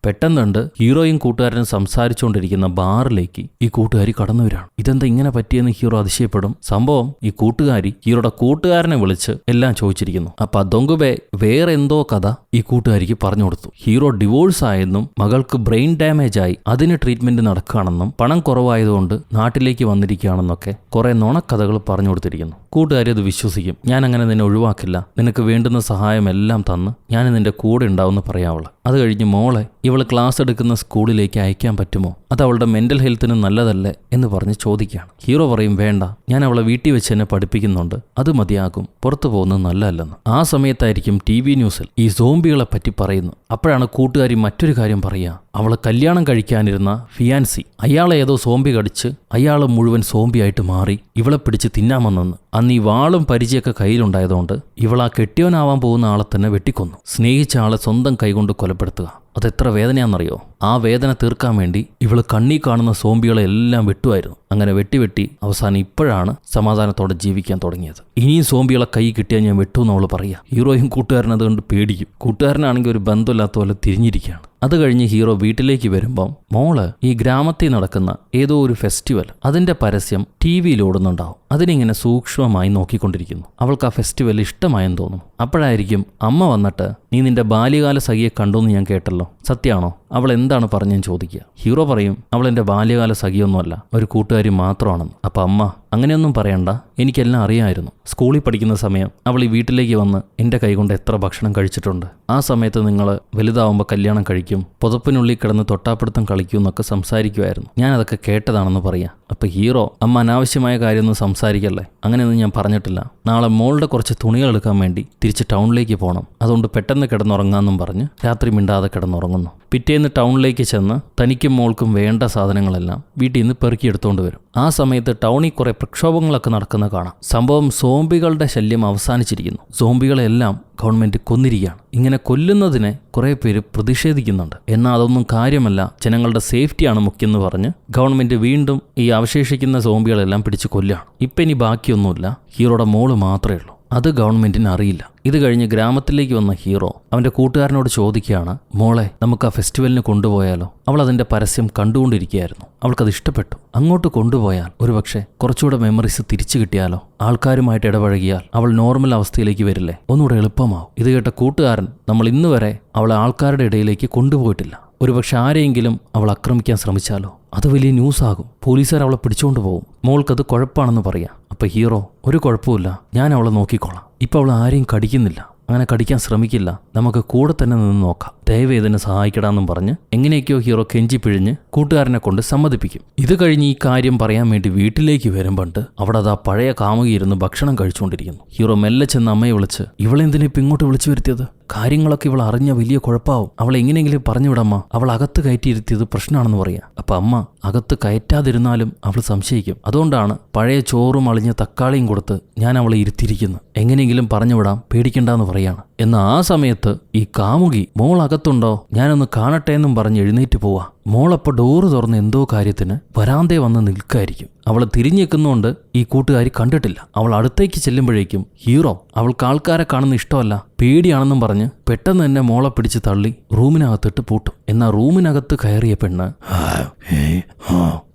പെട്ടെന്നുണ്ട് ഹീറോയും കൂട്ടുകാരനും സംസാരിച്ചുകൊണ്ടിരിക്കുന്ന ബാറിലേക്ക് ഈ കൂട്ടുകാരി കടന്നുവരാണ്. ഇതെന്താ ഇങ്ങനെ പറ്റിയെന്ന് ഹീറോ അതിശയപ്പെടും. സംഭവം ഈ കൂട്ടുകാരി ഹീറോയുടെ കൂട്ടുകാരനെ വിളിച്ച് എല്ലാം ചോദിച്ചിരിക്കുന്നു. അപ്പൊ ദൊങ്കുബെ വേറെ എന്തോ കഥ ഈ കൂട്ടുകാരിക്ക് പറഞ്ഞു കൊടുത്തു. ഹീറോ ഡിവോഴ്സ് ആയെന്നും മകൾക്ക് ബ്രെയിൻ ഡാമേജ് ആയി അതിന് ട്രീറ്റ്മെന്റ് നടക്കുകയാണെന്നും പണം കുറവായതുകൊണ്ട് നാട്ടിലേക്ക് വന്നിരിക്കുകയാണെന്നൊക്കെ കുറെ നുണക്കഥകൾ പറഞ്ഞു കൊടുത്തിരിക്കുന്നു. കൂട്ടുകാരി അത് വിശ്വസിക്കും. ഞാൻ അങ്ങനെ നിന്നെ ഒഴിവാക്കില്ല, നിനക്ക് വേണ്ടുന്ന സഹായം എല്ലാം തന്ന് ഞാൻ നിന്റെ കൂടെ ഉണ്ടാവുമെന്ന് പറയാവള്. അത് കഴിഞ്ഞ് മോളെ ഇവള് ക്ലാസ് എടുക്കുന്ന സ്കൂളിലേക്ക് അയക്കാൻ പറ്റുമോ, അത് അവളുടെ മെന്റൽ ഹെൽത്തിന് നല്ലതല്ലേ എന്ന് പറഞ്ഞ് ചോദിക്കുകയാണ്. ഹീറോ പറയും വേണ്ട, ഞാൻ അവളെ വീട്ടിൽ വെച്ച് എന്നെ പഠിപ്പിക്കുന്നുണ്ട്, അത് മതിയാകും, പുറത്തു പോകുന്നത് നല്ലതല്ലെന്ന്. ആ സമയത്തായിരിക്കും TV ന്യൂസിൽ ഈ സോംബികളെ പറ്റി പറയുന്നു. അപ്പോഴാണ് കൂട്ടുകാരി മറ്റൊരു കാര്യം പറയുക. അവളെ കല്യാണം കഴിക്കാനിരുന്ന ഫിയാൻസി അയാളെ ഏതോ സോംബി കടിച്ച് അയാൾ മുഴുവൻ സോംബിയായിട്ട് മാറി ഇവളെ പിടിച്ച് തിന്നാമെന്നെന്ന്. അന്ന് ഈ വാളും പരിചയൊക്കെ കയ്യിലുണ്ടായതുകൊണ്ട് ഇവൾ ആ കെട്ടിയോനാവാൻ പോകുന്ന ആളെ തന്നെ വെട്ടിക്കൊന്നു. സ്നേഹിച്ച ആളെ സ്വന്തം കൈകൊണ്ട് കൊലപ്പെടുത്തുക, അതെത്ര വേദനയാണെന്നറിയോ? ആ വേദന തീർക്കാൻ വേണ്ടി ഇവള് കണ്ണി കാണുന്ന സോംബികളെ എല്ലാം വെട്ടുമായിരുന്നു. അങ്ങനെ വെട്ടി അവസാനം ഇപ്പോഴാണ് സമാധാനത്തോടെ ജീവിക്കാൻ തുടങ്ങിയത്. ഇനിയും സോംബികളെ കൈ കിട്ടിയാൽ ഞാൻ വെട്ടുമെന്ന് അവള് പറയുക. ഹീറോയും കൂട്ടുകാരൻ അതുകൊണ്ട് പേടിക്കും. കൂട്ടുകാരനാണെങ്കിൽ ഒരു ബന്ധമില്ലാത്ത പോലെ തിരിഞ്ഞിരിക്കുകയാണ്. അത് കഴിഞ്ഞ് ഹീറോ വീട്ടിലേക്ക് വരുമ്പം മോള് ഈ ഗ്രാമത്തിൽ നടക്കുന്ന ഏതോ ഒരു ഫെസ്റ്റിവൽ അതിന്റെ പരസ്യം TV-യിൽ ഓടുന്നുണ്ടാവും. അതിനിങ്ങനെ സൂക്ഷ്മമായി നോക്കിക്കൊണ്ടിരിക്കുന്നു. അവൾക്ക് ആ ഫെസ്റ്റിവൽ ഇഷ്ടമായെന്ന് തോന്നും. അപ്പോഴായിരിക്കും അമ്മ വന്നിട്ട് നീ നിന്റെ ബാല്യകാല സഖിയെ കണ്ടോന്ന് ഞാൻ കേട്ടല്ലോ, സത്യമാണോ? അവൾ എന്താണ് പറഞ്ഞെന്ന് ചോദിക്കുക. ഹീറോ പറയും അവൾ എൻ്റെ ബാല്യകാല സഖിയൊന്നുമല്ല, ഒരു കൂട്ടുകാരി മാത്രമാണെന്ന്. അപ്പം അമ്മ അങ്ങനെയൊന്നും പറയണ്ട, എനിക്കെല്ലാം അറിയാമായിരുന്നു. സ്കൂളിൽ പഠിക്കുന്ന സമയം അവൾ ഈ വീട്ടിലേക്ക് വന്ന് എൻ്റെ കൈകൊണ്ട് എത്ര ഭക്ഷണം കഴിച്ചിട്ടുണ്ട്. ആ സമയത്ത് നിങ്ങൾ വലുതാവുമ്പോൾ കല്യാണം കഴിക്കും, പുതപ്പിനുള്ളിൽ കിടന്ന് തൊട്ടാപ്പിടുത്തം കളിക്കും എന്നൊക്കെ സംസാരിക്കുമായിരുന്നു. ഞാനതൊക്കെ കേട്ടതാണെന്ന് പറയാം. അപ്പം ഹീറോ അമ്മ അനാവശ്യമായ കാര്യമൊന്നും സംസാരിക്കല്ലേ, അങ്ങനെയൊന്നും ഞാൻ പറഞ്ഞിട്ടില്ല. നാളെ മോളുടെ കുറച്ച് തുണികൾ എടുക്കാൻ വേണ്ടി തിരിച്ച് ടൗണിലേക്ക് പോകണം, അതുകൊണ്ട് പെട്ടെന്ന് കിടന്നുറങ്ങാമെന്നും പറഞ്ഞ് രാത്രി മിണ്ടാതെ കിടന്നുറങ്ങുന്നു. പിറ്റേന്ന് ടൗണിലേക്ക് ചെന്ന് തനിക്കും മോൾക്കും വേണ്ട സാധനങ്ങളെല്ലാം വീട്ടിൽ നിന്ന് പെറുക്കിയെടുത്തുകൊണ്ട് വരും. ആ സമയത്ത് ടൗണിൽ കുറെ പ്രക്ഷോഭങ്ങളൊക്കെ നടക്കുന്ന കാണാം. സംഭവം സോംബികളുടെ ശല്യം അവസാനിച്ചിരിക്കുന്നു. സോംബികളെല്ലാം ഗവൺമെന്റ് കൊന്നിരിക്കുകയാണ്. ഇങ്ങനെ കൊല്ലുന്നതിനെ കുറെ പേര് പ്രതിഷേധിക്കുന്നുണ്ട്. എന്നാൽ അതൊന്നും കാര്യമല്ല, ജനങ്ങളുടെ സേഫ്റ്റിയാണ് മുഖ്യം എന്ന് പറഞ്ഞ് ഗവൺമെന്റ് വീണ്ടും ഈ അവശേഷിക്കുന്ന സോംബികളെല്ലാം പിടിച്ച് കൊല്ലുകയാണ്. ഇപ്പം ഇനി ബാക്കിയൊന്നുമില്ല, ഹീറോയുടെ മോള് മാത്രമേ ഉള്ളൂ. അത് ഗവൺമെന്റിന് അറിയില്ല. ഇത് കഴിഞ്ഞ് ഗ്രാമത്തിലേക്ക് വന്ന ഹീറോ അവന്റെ കൂട്ടുകാരനോട് ചോദിക്കുകയാണ്, മോളെ നമുക്ക് ആ ഫെസ്റ്റിവലിന് കൊണ്ടുപോയാലോ? അവൾ അതിന്റെ പരസ്യം കണ്ടുകൊണ്ടിരിക്കുകയായിരുന്നു, അവൾക്കത് ഇഷ്ടപ്പെട്ടു. അങ്ങോട്ട് കൊണ്ടുപോയാൽ ഒരുപക്ഷെ കുറച്ചുകൂടെ മെമ്മറീസ് തിരിച്ചു കിട്ടിയാലോ? ആൾക്കാരുമായിട്ട് ഇടപഴകിയാൽ അവൾ നോർമൽ അവസ്ഥയിലേക്ക് വരില്ലേ, ഒന്നുകൂടെ എളുപ്പമാവും. ഇത് കേട്ട കൂട്ടുകാരൻ നമ്മൾ ഇന്ന് വരെ അവളെ ആൾക്കാരുടെ ഇടയിലേക്ക് കൊണ്ടുപോയിട്ടില്ല, ഒരുപക്ഷെ ആരെയെങ്കിലും അവൾ ആക്രമിക്കാൻ ശ്രമിച്ചാലോ? അത് വലിയ ന്യൂസാകും, പോലീസുകാർ അവളെ പിടിച്ചുകൊണ്ട് പോകും, മോൾക്കത് കുഴപ്പമാണെന്ന് പറയാം. അപ്പം ഹീറോ ഒരു കുഴപ്പമില്ല, ഞാൻ അവളെ നോക്കിക്കോളാം, ഇപ്പം അവൾ ആരെയും കടിക്കുന്നില്ല, അങ്ങനെ കടിക്കാൻ ശ്രമിക്കില്ല, നമുക്ക് കൂടെ തന്നെ നിന്ന് നോക്കാം, ദയവേദന സഹായിക്കടാന്നും പറഞ്ഞ് എങ്ങനെയൊക്കെയോ ഹീറോ കെഞ്ചി പിഴിഞ്ഞ് കൂട്ടുകാരനെ കൊണ്ട് സമ്മതിപ്പിക്കും. ഇത് കഴിഞ്ഞ് ഈ കാര്യം പറയാൻ വേണ്ടി വീട്ടിലേക്ക് വരുമ്പോണ്ട് അവിടെ അതാ പഴയ കാമുകിയിരുന്ന് ഭക്ഷണം കഴിച്ചുകൊണ്ടിരിക്കുന്നു. ഹീറോ മെല്ലെ ചെന്ന് അമ്മയെ വിളിച്ച് ഇവളെന്തിനാ ഇപ്പം ഇങ്ങോട്ട് വിളിച്ചു വരുത്തിയത്? കാര്യങ്ങളൊക്കെ ഇവൾ അറിഞ്ഞ വലിയ കുഴപ്പമാവും, അവളെ എങ്ങനെയെങ്കിലും പറഞ്ഞുവിടമ്മ, അവൾ അകത്ത് കയറ്റിയിരുത്തിയത് പ്രശ്നമാണെന്ന് പറയാം. അപ്പം അമ്മ അകത്ത് കയറ്റാതിരുന്നാലും അവൾ സംശയിക്കും, അതുകൊണ്ടാണ് പഴയ ചോറും അളിഞ്ഞ തക്കാളിയും കൊടുത്ത് ഞാൻ അവളെ ഇരുത്തിയിരിക്കുന്നത്, എങ്ങനെയെങ്കിലും പറഞ്ഞുവിടാം, പേടിക്കണ്ടെന്ന് പറയാണ്. എന്നാൽ ആ സമയത്ത് ഈ കാമുകി മോൾ അകത്തുണ്ടോ, ഞാനൊന്ന് കാണട്ടെ എന്നും പറഞ്ഞ് എഴുന്നേറ്റ് പോവാ. മോളപ്പോൾ ഡോറ് തുറന്ന് എന്തോ കാര്യത്തിന് വരാന്തേ വന്ന് നിൽക്കായിരിക്കും. അവൾ തിരിഞ്ഞേക്കുന്നതുകൊണ്ട് ഈ കൂട്ടുകാരി കണ്ടിട്ടില്ല. അവൾ അടുത്തേക്ക് ചെല്ലുമ്പോഴേക്കും ഹീറോ അവൾക്ക് ആൾക്കാരെ കാണുന്ന ഇഷ്ടമല്ല, പേടിയാണെന്നും പറഞ്ഞ് പെട്ടെന്ന് തന്നെ മോളെ പിടിച്ച് തള്ളി റൂമിനകത്തിട്ട് പൂട്ടും. എന്നാൽ റൂമിനകത്ത് കയറിയ പെണ്ണ്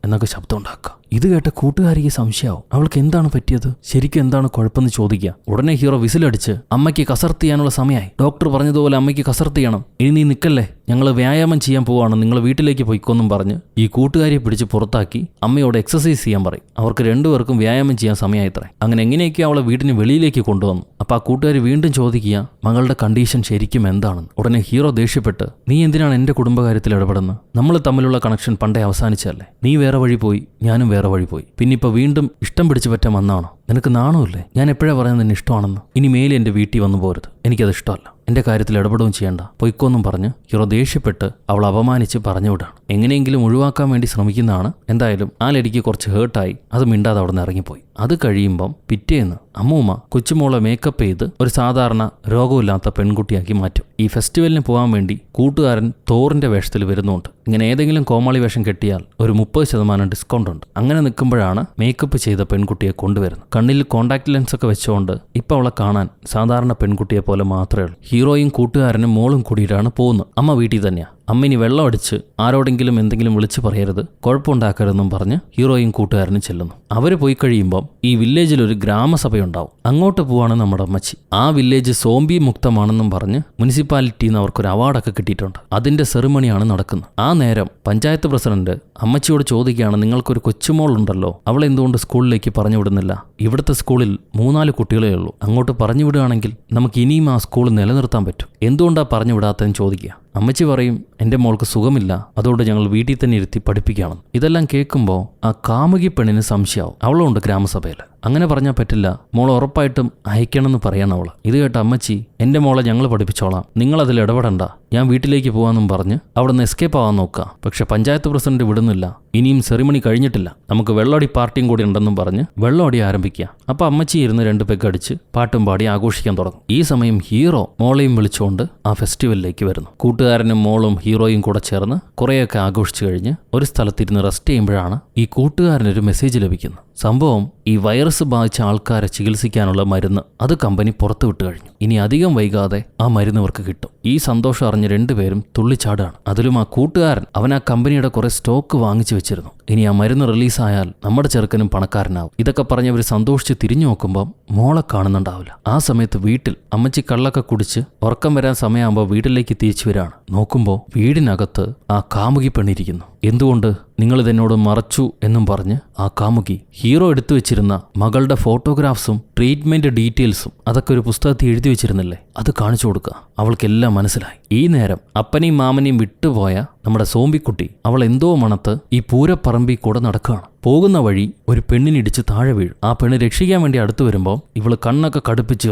എന്നൊക്കെ ശബ്ദം ഉണ്ടാക്കുക. ഇത് കേട്ട കൂട്ടുകാരിക്ക് സംശയമാവും, അവൾക്ക് എന്താണ് പറ്റിയത്, ശരിക്കും എന്താണ് കുഴപ്പമെന്ന് ചോദിക്കുക. ഉടനെ ഹീറോ വിസിലടിച്ച് അമ്മയ്ക്ക് കസർത്ത് ചെയ്യാനുള്ള സമയമായി, ഡോക്ടർ പറഞ്ഞതുപോലെ അമ്മയ്ക്ക് കസർത്ത് ചെയ്യണം, ഇനി നീ നിൽക്കല്ലേ, ഞങ്ങൾ വ്യായാമം ചെയ്യാൻ പോവാണ്, നിങ്ങൾ വീട്ടിലേക്ക് പോയിക്കൊന്നും പറഞ്ഞ് ഈ കൂട്ടുകാരിയെ പിടിച്ച് പുറത്താക്കി അമ്മയോട് എക്സസൈസ് ചെയ്യാൻ പറയും. അവർക്ക് രണ്ടുപേർക്കും വ്യായാമം ചെയ്യാൻ സമയമായിത്രേ. അങ്ങനെ എങ്ങനെയൊക്കെ അവളെ വീടിന് വെളിയിലേക്ക് കൊണ്ടുവന്നു. അപ്പോൾ ആ കൂട്ടുകാരി വീണ്ടും ചോദിക്കുക മകളുടെ കണ്ടീഷൻ ശരിക്കും എന്താണെന്ന്. ഉടനെ ഹീറോ ദേഷ്യപ്പെട്ട് നീ എന്തിനാണ് എൻ്റെ കുടുംബകാര്യത്തിൽ ഇടപെടുന്നത്, നമ്മൾ തമ്മിലുള്ള കണക്ഷൻ പണ്ടേ അവസാനിച്ചല്ലേ, നീ വേറെ വഴി പോയി, ഞാനും വേറെ വഴി പോയി, പിന്നിപ്പോൾ വീണ്ടും ഇഷ്ടം പിടിച്ചു പറ്റാൻ വന്നാണോ, നിനക്ക് നാണമില്ലേ, ഞാൻ എപ്പോഴാണ് പറയുന്നത് നിന്നെ ഇഷ്ടമാണെന്ന്, ഇനി മേലെ എൻ്റെ വീട്ടിൽ വന്നു പോരുത്, എനിക്കത് ഇഷ്ടമല്ല, എൻ്റെ കാര്യത്തിൽ ഇടപെടുകയും ചെയ്യണ്ട, പൊയ്ക്കോന്നും പറഞ്ഞ് ഹീറോ ദേഷ്യപ്പെട്ട് അവൾ അപമാനിച്ച് പറഞ്ഞു വിടാണ്. എങ്ങനെയെങ്കിലും ഒഴിവാക്കാൻ വേണ്ടി ശ്രമിക്കുന്നതാണ്. എന്തായാലും ആ ലേഡിക്ക് കുറച്ച് ഹേർട്ടായി, അത് മിണ്ടാതെ അവിടെ നിന്ന് ഇറങ്ങിപ്പോയി. അത് കഴിയുമ്പം പിറ്റേന്ന് അമ്മൂമ്മ കൊച്ചുമോളെ മേക്കപ്പ് ചെയ്ത് ഒരു സാധാരണ രോഗമില്ലാത്ത പെൺകുട്ടിയാക്കി മാറ്റും. ഈ ഫെസ്റ്റിവലിന് പോകാൻ വേണ്ടി കൂട്ടുകാരൻ തോറിൻ്റെ വേഷത്തിൽ വരുന്നുണ്ട്. ഇങ്ങനെ ഏതെങ്കിലും കോമാളി വേഷം കെട്ടിയാൽ ഒരു 30% ഡിസ്കൗണ്ട് ഉണ്ട്. അങ്ങനെ നിൽക്കുമ്പോഴാണ് മേക്കപ്പ് ചെയ്ത പെൺകുട്ടിയെ കൊണ്ടുവരുന്നത്. കണ്ണിൽ കോണ്ടാക്ട് ലെൻസ് ഒക്കെ വെച്ചുകൊണ്ട് ഇപ്പൊ അവളെ കാണാൻ സാധാരണ പെൺകുട്ടിയെ പോലെ മാത്രമേ ഉള്ളൂ. ഹീറോയും കൂട്ടുകാരനും മോളും കൂടിയിട്ടാണ് പോകുന്നത്. അമ്മ വീട്ടിൽ തന്നെയാ. അമ്മ ഇനി വെള്ളം അടിച്ച് ആരോടെങ്കിലും എന്തെങ്കിലും വിളിച്ചു പറയരുത്, കുഴപ്പമുണ്ടാക്കരുതെന്നും പറഞ്ഞ് ഹീറോയും കൂട്ടുകാരനും ചെല്ലുന്നു. അവര് പോയി കഴിയുമ്പം ഈ വില്ലേജിൽ ഒരു ഗ്രാമസഭയുണ്ടാവും. അങ്ങോട്ട് പോവാണ് നമ്മുടെ അമ്മച്ചി. ആ വില്ലേജ് സോംബി മുക്തമാണെന്നും പറഞ്ഞ് മുനിസിപ്പാലിറ്റിയിൽ നിന്ന് അവർക്കൊരു അവാർഡൊക്കെ കിട്ടിയിട്ടുണ്ട്. അതിന്റെ സെറിമണിയാണ് നടക്കുന്നത്. ആ നേരം പഞ്ചായത്ത് പ്രസിഡന്റ് അമ്മച്ചിയോട് ചോദിക്കുകയാണ്, നിങ്ങൾക്കൊരു കൊച്ചുമോൾ ഉണ്ടല്ലോ, അവളെ എന്തുകൊണ്ട് സ്കൂളിലേക്ക് പറഞ്ഞു വിടുന്നില്ല? ഇവിടുത്തെ സ്കൂളിൽ 3-4 കുട്ടികളേ ഉള്ളൂ. അങ്ങോട്ട് പറഞ്ഞു വിടുകയാണെങ്കിൽ നമുക്ക് ഇനിയും ആ സ്കൂൾ നിലനിർത്താൻ പറ്റും. എന്തുകൊണ്ടാണ് പറഞ്ഞു വിടാത്തതെന്ന് ചോദിക്കുക. അമ്മച്ചി പറയും, എൻ്റെ മോൾക്ക് സുഖമില്ല, അതുകൊണ്ട് ഞങ്ങൾ വീട്ടിൽ തന്നെ ഇരുത്തി പഠിപ്പിക്കണം. ഇതെല്ലാം കേൾക്കുമ്പോൾ ആ കാമുകി പെണ്ണിന് സംശയമാവും. അവളുണ്ട് ഗ്രാമസഭയിൽ. അങ്ങനെ പറഞ്ഞാൽ പറ്റില്ല, മോൾ ഉറപ്പായിട്ടും അയക്കണമെന്ന് പറയണം അവൾ. ഇത് കേട്ട അമ്മച്ചി, എൻ്റെ മോളെ ഞങ്ങൾ പഠിപ്പിച്ചോളാം, നിങ്ങളതിൽ ഇടപെടണ്ട, ഞാൻ വീട്ടിലേക്ക് പോകാമെന്നും പറഞ്ഞ് അവിടുന്ന് എസ്കേപ്പ് ആവാൻ നോക്കുക. പക്ഷെ പഞ്ചായത്ത് പ്രസിഡന്റ് വിടുന്നില്ല. ഇനിയും സെറിമണി കഴിഞ്ഞിട്ടില്ല, നമുക്ക് വെള്ളമടി പാർട്ടിയും കൂടി ഉണ്ടെന്നും പറഞ്ഞ് വെള്ളമടി ആരംഭിക്കുക. അപ്പോൾ അമ്മച്ചി ഇരുന്ന് 2 പെഗ് അടിച്ച് പാട്ടും പാടി ആഘോഷിക്കാൻ തുടങ്ങും. ഈ സമയം ഹീറോ മോളെയും വിളിച്ചുകൊണ്ട് ആ ഫെസ്റ്റിവലിലേക്ക് വരുന്നു. കൂട്ടുകാരനും മോളും ഹീറോയും കൂടെ ചേർന്ന് കുറേയൊക്കെ ആഘോഷിച്ചു കഴിഞ്ഞ് ഒരു സ്ഥലത്തിരുന്ന് റെസ്റ്റ് ചെയ്യുമ്പോഴാണ് ഈ കൂട്ടുകാരനൊരു മെസ്സേജ് ലഭിക്കുന്നത്. സംഭവം, ഈ വൈറസ് ബാധിച്ച ആൾക്കാരെ ചികിത്സിക്കാനുള്ള മരുന്ന് അത് കമ്പനി പുറത്തു വിട്ടു കഴിഞ്ഞു. ഇനി അധികം വൈകാതെ ആ മരുന്ന് അവർക്ക് കിട്ടും. ഈ സന്തോഷം അറിഞ്ഞ് 2 പേരും തുള്ളിച്ചാടാണ്. അതിലും ആ കൂട്ടുകാരൻ അവൻ ആ കമ്പനിയുടെ കുറെ സ്റ്റോക്ക് വാങ്ങിച്ചു വെച്ചിരുന്നു. ഇനി ആ മരുന്ന് റിലീസായാൽ നമ്മുടെ ചെറുക്കനും പണക്കാരനാവും. ഇതൊക്കെ പറഞ്ഞവർ സന്തോഷിച്ച് തിരിഞ്ഞു നോക്കുമ്പോൾ മോളെ കാണുന്നുണ്ടാവില്ല. ആ സമയത്ത് വീട്ടിൽ അമ്മച്ചി കള്ളൊക്കെ കുടിച്ച് ഉറക്കം വരാൻ സമയമാകുമ്പോൾ വീട്ടിലേക്ക് തിരിച്ചു വരാണ്. നോക്കുമ്പോൾ വീടിനകത്ത് ആ കാമുകി പെണ്ണിരിക്കുന്നു. എന്തുകൊണ്ട് നിങ്ങളിതെന്നോട് മറച്ചു എന്നും പറഞ്ഞ് ആ കാമുകി ഹീറോ എടുത്തു വെച്ചിരുന്ന മകളുടെ ഫോട്ടോഗ്രാഫ്സും ട്രീറ്റ്മെന്റ് ഡീറ്റെയിൽസും അതൊക്കെ ഒരു പുസ്തകത്തിൽ എഴുതി വെച്ചിരുന്നില്ലേ, അത് കാണിച്ചു കൊടുക്കുക. അവൾക്കെല്ലാം മനസ്സിലായി. ഈ നേരം അപ്പനെയും മാമനെയും വിട്ടുപോയ നമ്മുടെ സോംബിക്കുട്ടി അവൾ എന്തോ മണത്ത് ഈ പൂരപ്പറമ്പിൽ കൂടെ നടക്കുകയാണ്. പോകുന്ന വഴി ഒരു പെണ്ണിനിടിച്ച് താഴെ വീഴും. ആ പെണ്ണ് രക്ഷിക്കാൻ വേണ്ടി അടുത്തു വരുമ്പോൾ ഇവള് കണ്ണൊക്കെ കടുപ്പിച്ച്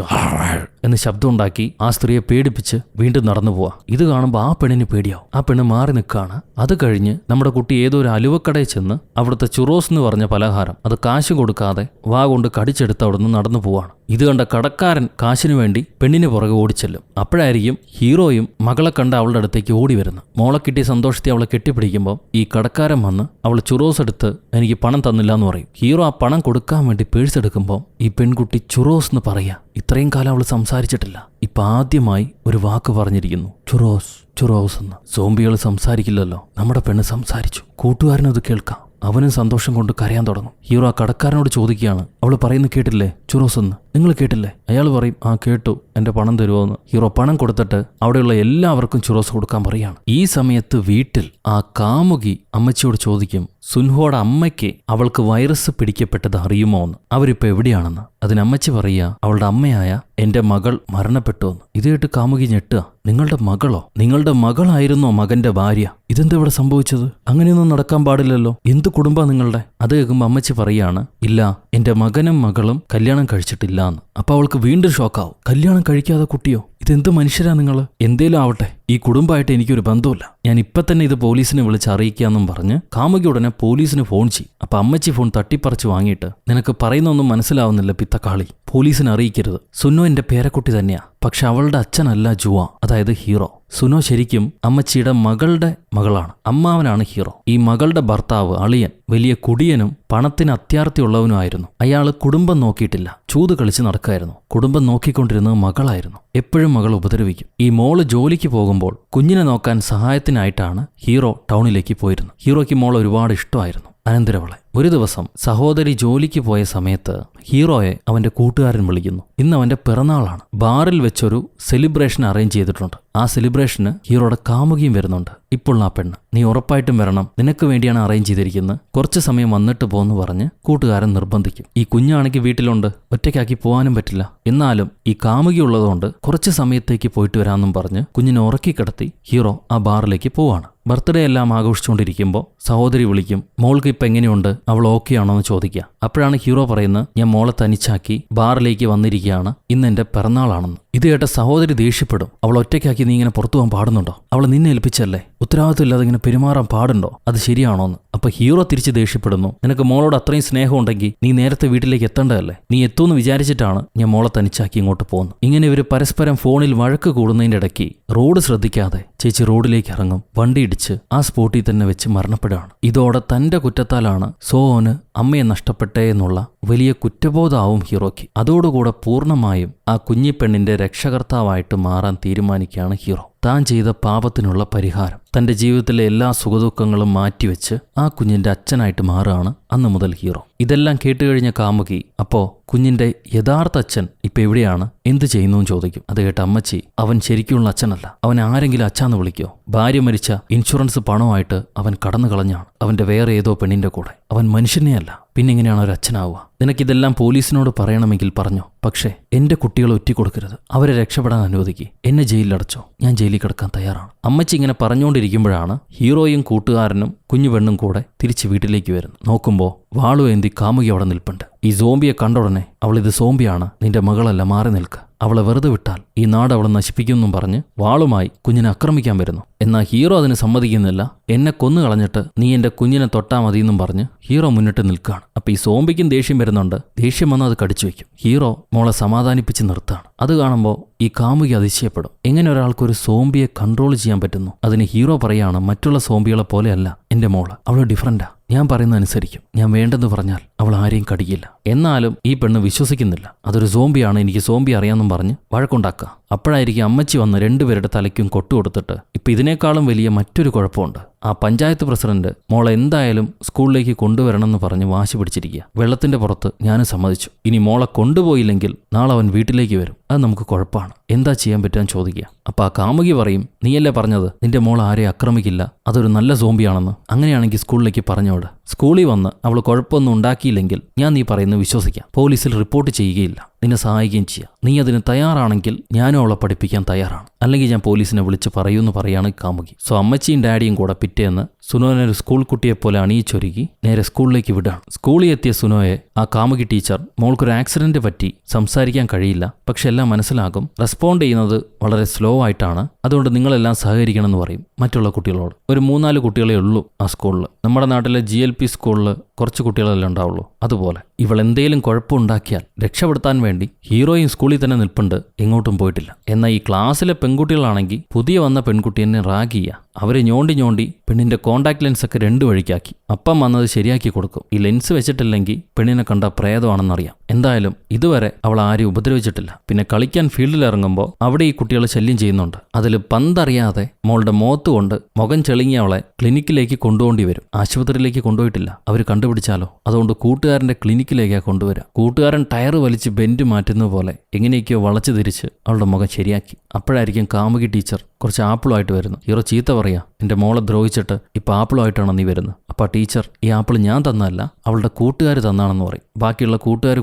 എന്ന് ശബ്ദമുണ്ടാക്കി ആ സ്ത്രീയെ പേടിപ്പിച്ച് വീണ്ടും നടന്നു പോവാ. ഇത് കാണുമ്പോൾ ആ പെണ്ണിന് പേടിയാവും. ആ പെണ്ണ് മാറി നിൽക്കുകയാണ്. അത് കഴിഞ്ഞ് നമ്മുടെ കുട്ടി ഏതോ ഒരു അലുവക്കടയിൽ ചെന്ന് അവിടുത്തെ ചുറോസ് എന്ന് പറഞ്ഞ പലഹാരം അത് കാശ് കൊടുക്കാതെ വാ കൊണ്ട് കടിച്ചെടുത്ത് അവിടുന്ന് നടന്നു പോവാണ്. ഇത് കണ്ട കടക്കാരൻ കാശിനു വേണ്ടി പെണ്ണിന് പുറകെ ഓടിച്ചെല്ലും. അപ്പോഴായിരിക്കും ഹീറോയും മകളെ കണ്ട അവളുടെ അടുത്തേക്ക് ഓടി വരുന്നു. മോളെ കിട്ടിയ സന്തോഷത്തെ അവളെ കെട്ടിപ്പിടിക്കുമ്പോൾ ഈ കടക്കാരൻ വന്ന് അവൾ ചുറോസ് എടുത്ത് എനിക്ക് പണം തന്നില്ല എന്ന് പറയും. ഹീറോ ആ പണം കൊടുക്കാൻ വേണ്ടി പേഴ്സ് എടുക്കുമ്പോൾ ഈ പെൺകുട്ടി ചുറോസ് എന്ന് പറയാ. ഇത്രയും കാലം അവൾ സംസാരിച്ചിട്ടില്ല. ഇപ്പൊ ആദ്യമായി ഒരു വാക്ക് പറഞ്ഞിരിക്കുന്നു, ചുറോസ് ചുറോസ് എന്ന്. സോംബികൾ സംസാരിക്കില്ലല്ലോ, നമ്മുടെ പെണ്ണ് സംസാരിച്ചു. കൂട്ടുകാരനത് കേൾക്കാം. അവനും സന്തോഷം കൊണ്ട് കരയാൻ തുടങ്ങും. ഹീറോ ആ കടക്കാരനോട് ചോദിക്കുകയാണ്, അവൾ പറയുന്നത് കേട്ടില്ലേ ചുറോസ് എന്ന്, നിങ്ങൾ കേട്ടില്ലേ? അയാൾ പറയും, ആ കേട്ടു, എന്റെ പണം തരുമോന്ന്. ഹീറോ പണം കൊടുത്തിട്ട് അവിടെയുള്ള എല്ലാവർക്കും ചുറോസ് കൊടുക്കാൻ പറയാണ്. ഈ സമയത്ത് വീട്ടിൽ ആ കാമുകി അമ്മച്ചിയോട് ചോദിക്കും, സുൻഹോയുടെ അമ്മയ്ക്ക് അവൾക്ക് വൈറസ് പിടിക്കപ്പെട്ടത് അറിയുമോ എന്ന്, അവരിപ്പോ എവിടെയാണെന്ന്. അതിനമ്മച്ചി പറയുക, അവളുടെ അമ്മയായ എന്റെ മകൾ മരണപ്പെട്ടു എന്ന്. ഇത് കേട്ട് കാമുകി ഞെട്ടുക. നിങ്ങളുടെ മകളോ? നിങ്ങളുടെ മകളായിരുന്നോ മകന്റെ ഭാര്യ? ഇതെന്താ ഇവിടെ സംഭവിച്ചത്? അങ്ങനെയൊന്നും നടക്കാൻ പാടില്ലല്ലോ, എന്ത് കുടുംബാ നിങ്ങളുടെ? അത് കേൾക്കുമ്പോൾ അമ്മച്ചി പറയാണ്, ഇല്ല, എന്റെ മകനും മകളും കല്യാണം കഴിച്ചിട്ടില്ല എന്ന്. അപ്പൊ അവൾക്ക് വീണ്ടും ഷോക്കാവും. കല്യാണം കഴിക്കാതെ കുട്ടിയോ? ഇതെന്ത് മനുഷ്യരാ നിങ്ങൾ? എന്തേലും ആവട്ടെ, ഈ കുടുംബമായിട്ട് എനിക്കൊരു ബന്ധമില്ല, ഞാൻ ഇപ്പൊ തന്നെ ഇത് പോലീസിനെ വിളിച്ച് അറിയിക്കാന്നും പറഞ്ഞ് കാമുകി ഉടനെ പോലീസിന് ഫോൺ ചെയ്യും. അപ്പൊ അമ്മച്ചി ഫോൺ തട്ടിപ്പറിച്ച് വാങ്ങിയിട്ട്, നിനക്ക് പറയുന്നൊന്നും മനസ്സിലാവുന്നില്ല പിത്തക്കാളി, പോലീസിനെ അറിയിക്കരുത്. സുനോ എന്റെ പേരക്കുട്ടി തന്നെയാ, പക്ഷെ അവളുടെ അച്ഛനല്ല ജുവ, അതായത് ഹീറോ. സുനോ ശരിക്കും അമ്മച്ചിയുടെ മകളുടെ മകളാണ്. അമ്മാവനാണ് ഹീറോ. ഈ മകളുടെ ഭർത്താവ് അളിയൻ വലിയ കുടിയനും പണത്തിന് അത്യാർത്തിയുള്ളവനുമായിരുന്നു. അയാള് കുടുംബം നോക്കിയിട്ടില്ല, ചൂത് കളിച്ച് നടക്കായിരുന്നു. കുടുംബം നോക്കിക്കൊണ്ടിരുന്നത് മകളായിരുന്നു. എപ്പോഴും മകൾ ഉപദ്രവിക്കും. ഈ മോള് ജോലിക്ക് പോകുമ്പോൾ കുഞ്ഞിനെ നോക്കാൻ സഹായത്തിനായിട്ടാണ് ഹീറോ ടൗണിലേക്ക് പോയിരുന്നത്. ഹീറോയ്ക്ക് മോൾ ഒരുപാട് ഇഷ്ടമായിരുന്നു, അനന്തരവളെ. ഒരു ദിവസം സഹോദരി ജോലിക്ക് പോയ സമയത്ത് ഹീറോയെ അവന്റെ കൂട്ടുകാരൻ വിളിക്കുന്നു. ഇന്ന് അവന്റെ പിറന്നാളാണ്. ബാറിൽ വെച്ചൊരു സെലിബ്രേഷൻ അറേഞ്ച് ചെയ്തിട്ടുണ്ട്. ആ സെലിബ്രേഷന് ഹീറോയുടെ കാമുകിയും വരുന്നുണ്ട്. ഇപ്പോൾ ആ പെണ്ണ്, നീ ഉറപ്പായിട്ടും വരണം, നിനക്ക് വേണ്ടിയാണ് അറേഞ്ച് ചെയ്തിരിക്കുന്നത്, കുറച്ച് സമയം വന്നിട്ട് പോന്ന് പറഞ്ഞ് കൂട്ടുകാരൻ നിർബന്ധിക്കും. ഈ കുഞ്ഞാണെങ്കിൽ വീട്ടിലുണ്ട്, ഒറ്റയ്ക്കാക്കി പോകാനും പറ്റില്ല. എന്നാലും ഈ കാമുകി ഉള്ളതുകൊണ്ട് കുറച്ച് സമയത്തേക്ക് പോയിട്ട് വരാമെന്നും പറഞ്ഞ് കുഞ്ഞിനെ ഉറക്കി കിടത്തി ഹീറോ ആ ബാറിലേക്ക് പോവാണ്. ബർത്ത്ഡേ എല്ലാം ആഘോഷിച്ചുകൊണ്ടിരിക്കുമ്പോൾ സഹോദരി വിളിക്കും, മോൾക്ക് ഇപ്പം എങ്ങനെയുണ്ട്, അവൾ ഓക്കെ ആണോ എന്ന് ചോദിക്കുക. അപ്പോഴാണ് ഹീറോ പറയുന്നത്, ഞാൻ മോളെ തനിച്ചാക്കി ബാറിലേക്ക് വന്നിരിക്കുകയാണ്, ഇന്ന് എന്റെ പിറന്നാളാണെന്ന്. ഇത് കേട്ട സഹോദരി ദേഷ്യപ്പെടും. അവൾ ഒറ്റയ്ക്കാക്കി നീ ഇങ്ങനെ പുറത്തു പോകാൻ പാടുന്നുണ്ടോ? അവളെ നിന്നെ ഏൽപ്പിച്ചല്ലേ, ഉത്തരവാദിത്വം ഇല്ലാതെ ഇങ്ങനെ പെരുമാറാൻ പാടുണ്ടോ? അത് ശരിയാണോന്ന്. അപ്പൊ ഹീറോ തിരിച്ച് ദേഷ്യപ്പെടുന്നു, നിനക്ക് മോളോട് അത്രയും സ്നേഹം ഉണ്ടെങ്കിൽ നീ നേരത്തെ വീട്ടിലേക്ക് എത്തേണ്ടതല്ലേ, നീ എത്തുമെന്ന് വിചാരിച്ചിട്ടാണ് ഞാൻ മോളെ തനിച്ചാക്കി ഇങ്ങോട്ട് പോകുന്നു. ഇങ്ങനെ ഇവർ പരസ്പരം ഫോണിൽ വഴക്ക് കൂടുന്നതിന്റെ ഇടയ്ക്ക് റോഡ് ശ്രദ്ധിക്കാതെ ചേച്ചി റോഡിലേക്ക് ഇറങ്ങും. വണ്ടി ഇടിച്ച് ആ സ്പോട്ടിൽ തന്നെ വെച്ച് മരണപ്പെടുകയാണ്. ഇതോടെ തന്റെ കുറ്റത്താലാണ് അവന് അമ്മയെ നഷ്ടപ്പെട്ടേ എന്നുള്ള വലിയ കുറ്റബോധമാവും ഹീറോയ്ക്ക്. അതോടുകൂടെ പൂർണ്ണമായും ആ കുഞ്ഞിപ്പെണ്ണിന്റെ രക്ഷകർത്താവായിട്ട് മാറാൻ തീരുമാനിക്കുകയാണ് ഹീറോ. താൻ ചെയ്ത പാപത്തിനുള്ള പരിഹാരം, തന്റെ ജീവിതത്തിലെ എല്ലാ സുഖദുഃഖങ്ങളും മാറ്റിവെച്ച് ആ കുഞ്ഞിന്റെ അച്ഛനായിട്ട് മാറുകയാണ് അന്നു മുതൽ ഹീറോ. ഇതെല്ലാം കേട്ടുകഴിഞ്ഞ കാമുകി അപ്പോ കുഞ്ഞിന്റെ യഥാർത്ഥ അച്ഛൻ ഇപ്പൊ എവിടെയാണ്, എന്ത് ചെയ്യുന്നു ചോദിക്കും. അത് കേട്ട അമ്മച്ചി, അവൻ ശരിക്കുള്ള അച്ഛനല്ല, അവൻ ആരെങ്കിലും അച്ഛാന്ന് വിളിക്കോ? ഭാര്യ മരിച്ച ഇൻഷുറൻസ് പണമായിട്ട് അവൻ കടന്നു കളഞ്ഞാണ് അവന്റെ വേറെ ഏതോ പെണ്ണിന്റെ കൂടെ. അവൻ മനുഷ്യനെ അല്ല, പിന്നെ എങ്ങനെയാണ് ഒരു അച്ഛനാവുക? നിനക്കിതെല്ലാം പോലീസിനോട് പറയണമെങ്കിൽ പറഞ്ഞോ, പക്ഷേ എന്റെ കുട്ടികളെ ഒറ്റിക്കൊടുക്കരുത്, അവരെ രക്ഷപ്പെടാൻ അനുവദിക്കുക, എന്നെ ജയിലിലടച്ചോ, ഞാൻ ജയിലിൽ കിടക്കാൻ തയ്യാറാണ്. അമ്മച്ചി ഇങ്ങനെ പറഞ്ഞുകൊണ്ടിരിക്കുമ്പോഴാണ് ഹീറോയും കൂട്ടുകാരനും കുഞ്ഞു പെണ്ണും കൂടെ തിരിച്ച് വീട്ടിലേക്ക് വരുന്നു. നോക്കുമ്പോൾ വാളുവേന്തി കാമുകി അവിടെ നിൽപ്പുണ്ട്. ഈ സോംബിയെ കണ്ട ഉടനെ അവളിത് സോംബിയാണ്, നിന്റെ മകളല്ല, മാറി നിൽക്കുക, അവളെ വെറുതെ വിട്ടാൽ ഈ നാട് അവളെ നശിപ്പിക്കുമെന്നും പറഞ്ഞ് വാളുമായി കുഞ്ഞിനെ ആക്രമിക്കാൻ വരുന്നു. എന്നാൽ ഹീറോ അതിന് സമ്മതിക്കുന്നില്ല. എന്നെ കൊന്നു കളഞ്ഞിട്ട് നീ എന്റെ കുഞ്ഞിനെ തൊട്ടാ മതിയെന്നും പറഞ്ഞ് ഹീറോ മുന്നിട്ട് നിൽക്കുകയാണ്. അപ്പൊ ഈ സോംബിക്കും ദേഷ്യം വരുന്നുണ്ട്. ദേഷ്യം വന്ന് അത് കടിച്ചു വയ്ക്കും. ഹീറോ മോളെ സമാധാനിപ്പിച്ച് നിർത്തുകയാണ്. അത് കാണുമ്പോൾ ഈ കാമുകി അതിശയപ്പെടും. എങ്ങനെ ഒരാൾക്കൊരു സോംബിയെ കൺട്രോൾ ചെയ്യാൻ പറ്റുന്നു? അതിന് ഹീറോ പറയാണ്, മറ്റുള്ള സോംബികളെ പോലെയല്ല എന്റെ മോള്, അവള് ഡിഫറൻറ്റാ, ഞാൻ പറയുന്ന അനുസരിക്കും, ഞാൻ വേണ്ടെന്ന് പറഞ്ഞാൽ അവൾ ആരെയും കടിക്കില്ല. എന്നാലും ഈ പെണ്ണ് വിശ്വസിക്കുന്നില്ല. അതൊരു സോംബിയാണ്, എനിക്ക് സോംബി അറിയാമെന്നും പറഞ്ഞ് വഴക്കുണ്ടാക്കുക. അപ്പോഴായിരിക്കും അമ്മച്ചി വന്ന് രണ്ടുപേരുടെ തലയ്ക്കും കൊട്ടുകൊടുത്തിട്ട് ഇപ്പൊ ഇതിനേക്കാളും വലിയ മറ്റൊരു കുഴപ്പമുണ്ട്. ആ പഞ്ചായത്ത് പ്രസിഡന്റ് മോളെ എന്തായാലും സ്കൂളിലേക്ക് കൊണ്ടുവരണമെന്ന് പറഞ്ഞ് വാശി പിടിച്ചിരിക്കുക. വെള്ളത്തിന്റെ പുറത്ത് ഞാനും സമ്മതിച്ചു. ഇനി മോളെ കൊണ്ടുപോയില്ലെങ്കിൽ നാളെ അവൻ വീട്ടിലേക്ക് വരും, അത് നമുക്ക് കുഴപ്പമാണ്, എന്താ ചെയ്യാൻ പറ്റാൻ ചോദിക്കുക. അപ്പൊ ആ കാമുകി പറയും, നീയല്ലേ പറഞ്ഞത് നിന്റെ മോൾ ആരെ ആക്രമിക്കില്ല, അതൊരു നല്ല സോംബിയാണെന്ന്, അങ്ങനെയാണെങ്കിൽ സ്കൂളിലേക്ക് പറഞ്ഞോട്. സ്കൂളിൽ വന്ന് അവൾ കുഴപ്പമൊന്നും ഉണ്ടാക്കിയില്ലെങ്കിൽ ഞാൻ നീ പറയുന്നത് വിശ്വസിക്കാം, പോലീസിൽ റിപ്പോർട്ട് ചെയ്യുകയില്ല, നിന്നെ സഹായിക്കുകയും ചെയ്യാം. നീ അതിന് തയ്യാറാണെങ്കിൽ ഞാനും അവളെ പഠിപ്പിക്കാൻ തയ്യാറാണ്, അല്ലെങ്കിൽ ഞാൻ പോലീസിനെ വിളിച്ച് പറയൂന്ന് പറയാണ് കാമുകി. സോ അമ്മച്ചിയും ഡാഡിയും കൂടെ പിറ്റേന്ന് സുനോനെ ഒരു സ്കൂൾ കുട്ടിയെപ്പോലെ അണിയിച്ചൊരുക്കി നേരെ സ്കൂളിലേക്ക് വിടാണ്. സ്കൂളിൽ എത്തിയ സുനോയെ ആ കാമുകി ടീച്ചർ, മോൾക്കൊരു ആക്സിഡന്റ് പറ്റി, സംസാരിക്കാൻ കഴിയില്ല, പക്ഷെ എല്ലാം മനസ്സിലാകും, റെസ്പോണ്ട് ചെയ്യുന്നത് വളരെ സ്ലോ ആയിട്ടാണ്, അതുകൊണ്ട് നിങ്ങളെല്ലാം സഹകരിക്കണമെന്ന് പറയും മറ്റുള്ള കുട്ടികളോട്. ഒരു 3-4 കുട്ടികളെ ഉള്ളൂ ആ സ്കൂളിൽ. നമ്മുടെ നാട്ടിലെ GLP സ്കൂളിൽ കുറച്ച് കുട്ടികളെല്ലാം ഉണ്ടാവുള്ളൂ. അതുപോലെ ഇവൾ എന്തേലും കുഴപ്പമുണ്ടാക്കിയാൽ രക്ഷപ്പെടുത്താൻ വേണ്ടി ഹീറോയും സ്കൂളിൽ തന്നെ നിൽപ്പുണ്ട്, എങ്ങോട്ടും പോയിട്ടില്ല. എന്നാൽ ഈ ക്ലാസ്സിലെ പെൺകുട്ടികളാണെങ്കിൽ പുതിയ വന്ന പെൺകുട്ടി എന്നെ റാഗ് ചെയ്യുക. അവരെ ഞോണ്ടി പെണ്ണിന്റെ കോണ്ടാക്ട് ലെൻസൊക്കെ 2 വഴിക്കാക്കി. അപ്പം വന്നത് ശരിയാക്കി കൊടുക്കും. ഈ ലെൻസ് വെച്ചിട്ടില്ലെങ്കിൽ പെണ്ണിനെ കണ്ട പ്രേതമാണെന്നറിയാം. എന്തായാലും ഇതുവരെ അവൾ ആരും ഉപദ്രവിച്ചിട്ടില്ല. പിന്നെ കളിക്കാൻ ഫീൽഡിൽ ഇറങ്ങുമ്പോൾ അവിടെ ഈ കുട്ടികൾ ശല്യം ചെയ്യുന്നുണ്ട്. അതിൽ പന്തറിയാതെ മോളുടെ മുഖത്ത് കൊണ്ട് മുഖം ചെളിങ്ങി അവളെ ക്ലിനിക്കിലേക്ക് കൊണ്ടുപോകേണ്ടി വരും. ആശുപത്രിയിലേക്ക് കൊണ്ടുപോയിട്ടില്ല, അവർ കണ്ടുപിടിച്ചാലോ. അതുകൊണ്ട് കൂട്ടുകാരന്റെ ക്ലിനിക്കിലേക്കാണ് കൊണ്ടുവരാം. കൂട്ടുകാരൻ ടയർ വലിച്ച് ബെൻഡ് മാറ്റുന്ന പോലെ എങ്ങനെയൊക്കെയോ വളച്ചു തിരിച്ച് അവളുടെ മുഖം ശരിയാക്കി. അപ്പോഴായിരിക്കും കാമുകി ടീച്ചർ കുറച്ച് ആപ്പിളുമായിട്ട് വരുന്നു. ഹീറോ ചീത്ത പറയാ, നിന്റെ മോളെ ദ്രോഹിച്ചിട്ട് ഇപ്പം ആപ്പിളുമായിട്ടാണ് നീ വരുന്നത്. അപ്പോൾ ടീച്ചർ, ഈ ആപ്പിൾ ഞാൻ തന്നതല്ല, അവളുടെ കൂട്ടുകാർ തന്നാണെന്ന് പറയും. ബാക്കിയുള്ള